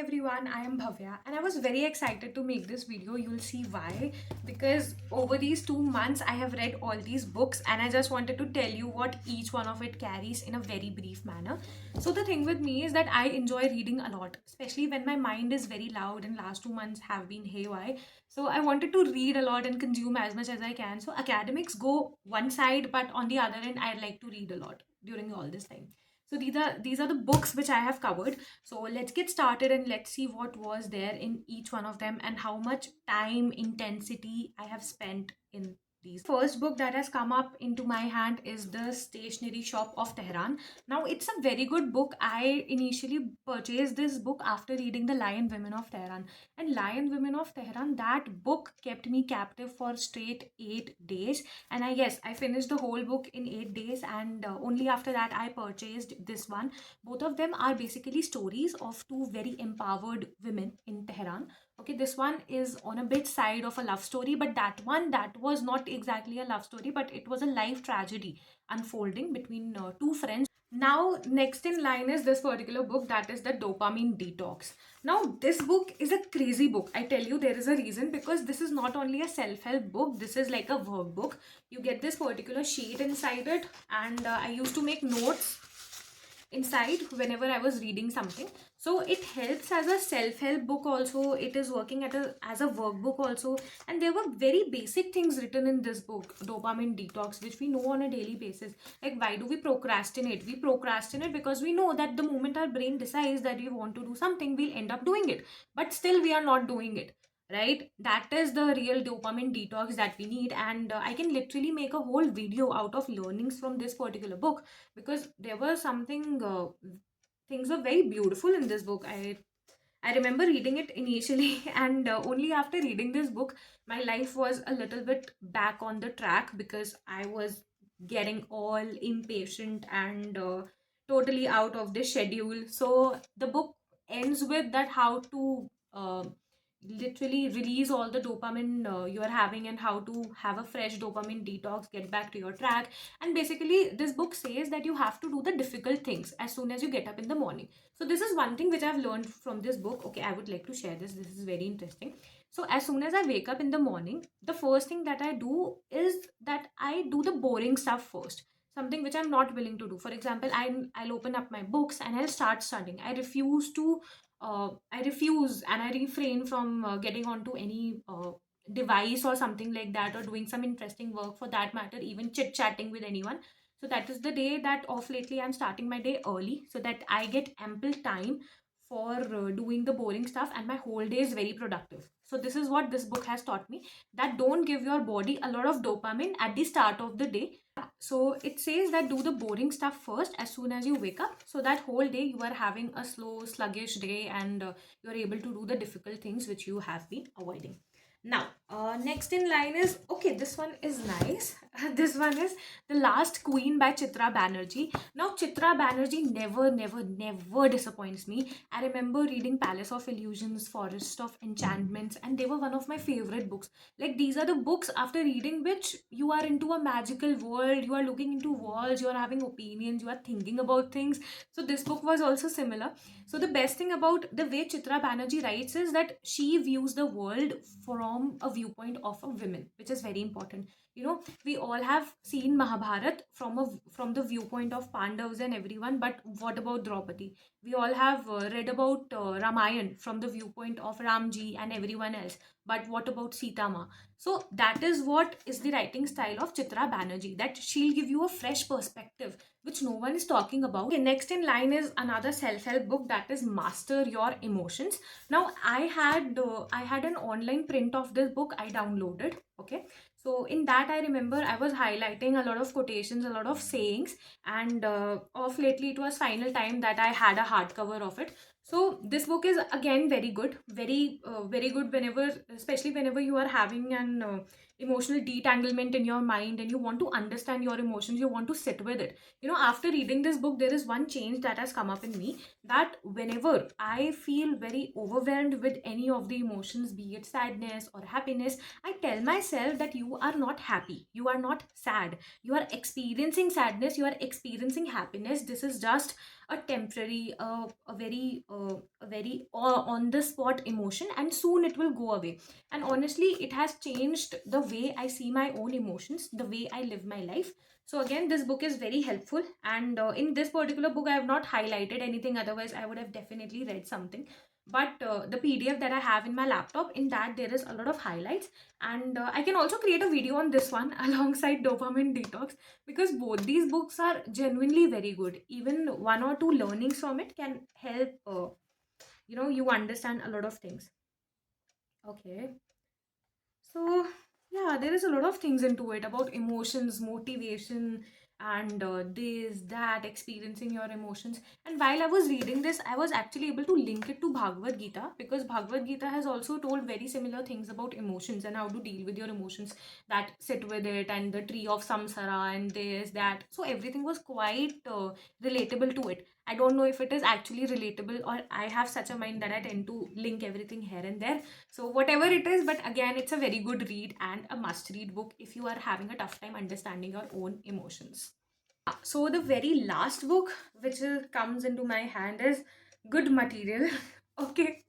everyone, I am Bhavya and I was very excited to make this video. You'll see why. Because over these 2 months I have read all these books and I just wanted to tell you what each one of it carries in a very brief manner. So the thing with me is that I enjoy reading a lot, especially when my mind is very loud and last 2 months have been haywire. So I wanted to read a lot and consume as much as I can. So academics go one side, but on the other end I like to read a lot during all this time. So these are the books which I have covered. So let's get started and let's see what was there in each one of them and how much time intensity I have spent in these. First book that has come up into my hand is The Stationery Shop of Tehran. Now it's a very good book. I initially purchased this book after reading The Lion Women of Tehran. And Lion Women of Tehran, that book kept me captive for straight 8 days. And I finished the whole book in 8 days, and only after that I purchased this one. Both of them are basically stories of two very empowered women in Tehran. Okay, this one is on a bit side of a love story, but that was not exactly a love story, but it was a life tragedy unfolding between two friends. Now, next in line is this particular book, that is The Dopamine Detox. Now, this book is a crazy book. I tell you, there is a reason, because this is not only a self-help book, this is like a workbook. You get this particular sheet inside it, and I used to make notes inside whenever I was reading something. So it helps as a self-help book also. It is working as a workbook also. And there were very basic things written in this book, Dopamine Detox, which we know on a daily basis. Like, why do we procrastinate? We procrastinate because we know that the moment our brain decides that we want to do something, we'll end up doing it. But still we are not doing it, right? That is the real dopamine detox that we need. And I can literally make a whole video out of learnings from this particular book, because there was something things were very beautiful in this book. I remember reading it initially and only after reading this book my life was a little bit back on the track, because I was getting all impatient and totally out of the schedule. So the book ends with that how to literally release all the dopamine you are having, and how to have a fresh dopamine detox, get back to your track. And basically this book says that you have to do the difficult things as soon as you get up in the morning. So this is one thing which I've learned from this book. Okay, I would like to share this. This is very interesting. So as soon as I wake up in the morning, the first thing that I do is that I do the boring stuff first, something which I'm not willing to do. For example, I'll open up my books and I'll start studying. I refuse and I refrain from getting onto any device or something like that, or doing some interesting work for that matter, even chit chatting with anyone. So that is the day that off lately I'm starting my day early, so that I get ample time for doing the boring stuff, and my whole day is very productive. So this is what this book has taught me, that don't give your body a lot of dopamine at the start of the day. So it says that do the boring stuff first as soon as you wake up, so that whole day you are having a slow sluggish day, and you're able to do the difficult things which you have been avoiding. Now, next in line is, okay, this one is nice. This one is The Last Queen by Chitra Banerjee. Now, Chitra Banerjee never disappoints me. I remember reading Palace of Illusions, Forest of Enchantments, and they were one of my favorite books. Like, these are the books after reading which you are into a magical world, you are looking into walls, you are having opinions, you are thinking about things. So this book was also similar. So the best thing about the way Chitra Banerjee writes is that she views the world from a viewpoint of a woman, which is very important. You know, we all have seen Mahabharat from the viewpoint of Pandavas and everyone, but what about Draupadi? We all have read about Ramayan from the viewpoint of Ramji and everyone else, but what about Sita Ma? So that is what is the writing style of Chitra Banerjee, that she'll give you a fresh perspective which no one is talking about. Okay, next in line is another self-help book, that is Master Your Emotions. Now I had an online print of this book I downloaded. Okay, so in that I remember I was highlighting a lot of quotations, a lot of sayings, and of lately it was final time that I had a hardcover of it. So this book is again very good, very good whenever, especially whenever you are having an emotional detanglement in your mind and you want to understand your emotions, you want to sit with it. You know, after reading this book, there is one change that has come up in me, that whenever I feel very overwhelmed with any of the emotions, be it sadness or happiness, I tell myself that you are not happy, you are not sad, you are experiencing sadness, you are experiencing happiness. This is just a temporary, a very on the spot emotion, and soon it will go away. And honestly, it has changed the way I see my own emotions, the way I live my life. So again, this book is very helpful, and in this particular book I have not highlighted anything, otherwise I would have definitely read something. But the PDF that I have in my laptop, in that there is a lot of highlights, and I can also create a video on this one alongside Dopamine Detox, because both these books are genuinely very good. Even one or two learnings from it can help you understand a lot of things. Okay, so yeah, there is a lot of things into it about emotions, motivation, and this, that, experiencing your emotions. And while I was reading this, I was actually able to link it to Bhagavad Gita, because Bhagavad Gita has also told very similar things about emotions and how to deal with your emotions that sit with it, and the tree of samsara, and this, that. So everything was quite relatable to it. I don't know if it is actually relatable, or I have such a mind that I tend to link everything here and there. So whatever it is, but again, it's a very good read and a must read book if you are having a tough time understanding your own emotions. So the very last book which comes into my hand is Good Material. Okay,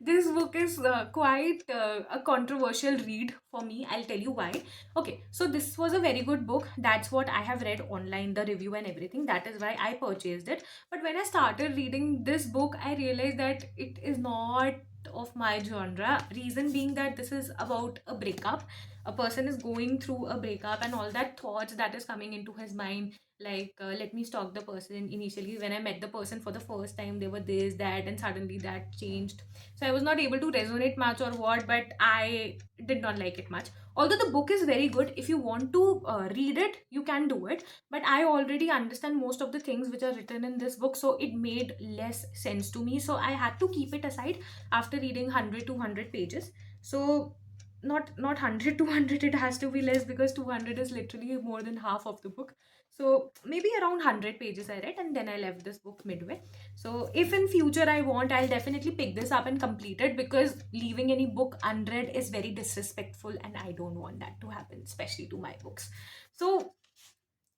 this book is quite a controversial read for me. I'll tell you why. Okay, so this was a very good book. That's what I have read online, the review and everything. That is why I purchased it. But when I started reading this book, I realized that it is not of my genre. Reason being that this is about a breakup. A person is going through a breakup, and all that thoughts that is coming into his mind, like let me stalk the person. Initially when I met the person for the first time, they were this, that, and suddenly that changed. So I was not able to resonate much or what, but I did not like it much. Although the book is very good, if you want to read it, you can do it. But I already understand most of the things which are written in this book, so it made less sense to me. So I had to keep it aside after reading 100 to 100 pages. So not 100 to 100, it has to be less, because 200 is literally more than half of the book. So maybe around 100 pages I read, and then I left this book midway. So if in future I want, I'll definitely pick this up and complete it, because leaving any book unread is very disrespectful, and I don't want that to happen, especially to my books. So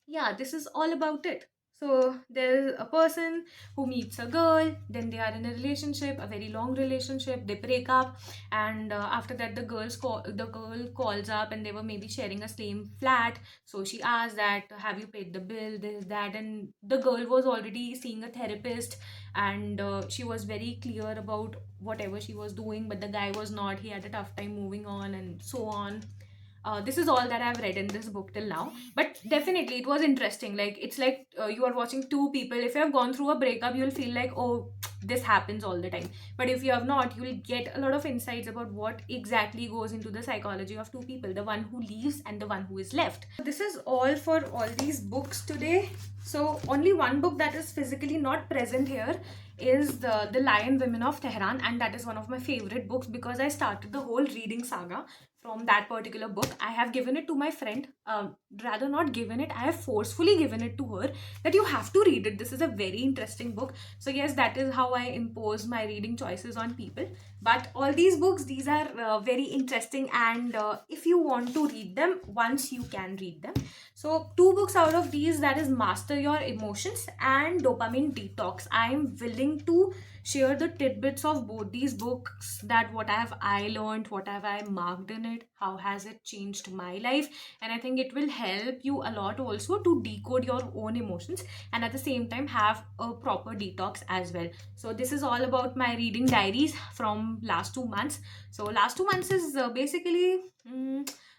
yeah, this is all about it. So there's a person who meets a girl, then they are in a relationship, a very long relationship, they break up, and after that the girl calls up, and they were maybe sharing a same flat. So she asked that, have you paid the bill, this, that, and the girl was already seeing a therapist, and she was very clear about whatever she was doing, but the guy was not. He had a tough time moving on, and so on. This is all that I've read in this book till now. But definitely, it was interesting. Like, it's like you are watching two people. If you have gone through a breakup, you'll feel like, oh, this happens all the time. But if you have not, you'll get a lot of insights about what exactly goes into the psychology of two people, the one who leaves and the one who is left. This is all for all these books today. So, only one book that is physically not present here is the Lion Women of Tehran, and that is one of my favorite books, because I started the whole reading saga from that particular book. I have given it to my friend, rather not given it, I have forcefully given it to her, that you have to read it. This is a very interesting book. So yes, that is how I impose my reading choices on people. But all these books, these are very interesting, and if you want to read them once, you can read them. So two books out of these, that is Master Your Emotions and Dopamine Detox. I am willing to share the tidbits of both these books, that what have I learned, what have I marked in it, how has it changed my life. And I think it will help you a lot also to decode your own emotions, and at the same time have a proper detox as well. So this is all about my reading diaries from last 2 months. So last 2 months is basically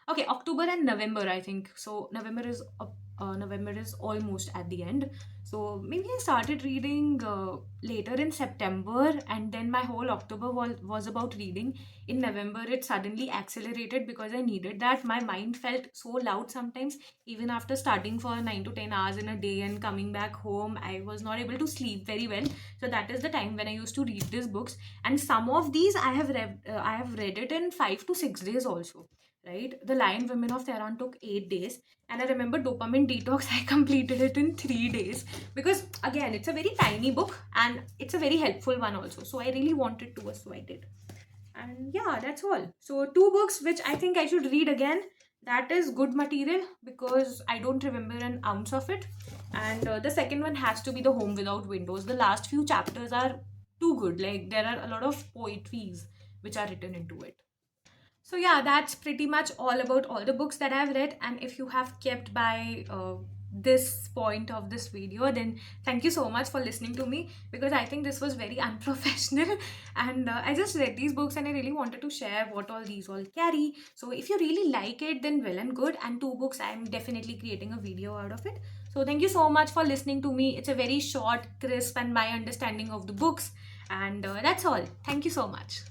okay, October and November, I think. So November is almost at the end. So maybe I started reading later in September, and then my whole October was about reading. In November, it suddenly accelerated because I needed that. My mind felt so loud sometimes, even after studying for 9 to 10 hours in a day and coming back home, I was not able to sleep very well. So that is the time when I used to read these books, and some of these I have read it in 5 to 6 days also. Right, The Lion Women of Tehran took 8 days, and I remember Dopamine Detox, I completed it in 3 days, because again, it's a very tiny book and it's a very helpful one also. So I really wanted to, so I did. And yeah, that's all. So two books which I think I should read again. that is good material because I don't remember an ounce of it. And the second one has to be The Home Without Windows. The last few chapters are too good. Like, there are a lot of poetries which are written into it. So yeah, that's pretty much all about all the books that I've read. And if you have kept by this point of this video, then thank you so much for listening to me, because I think this was very unprofessional. And I just read these books and I really wanted to share what all these all carry. So if you really like it, then well and good. And two books, I'm definitely creating a video out of it. So thank you so much for listening to me. It's a very short, crisp, and my understanding of the books. And that's all. Thank you so much.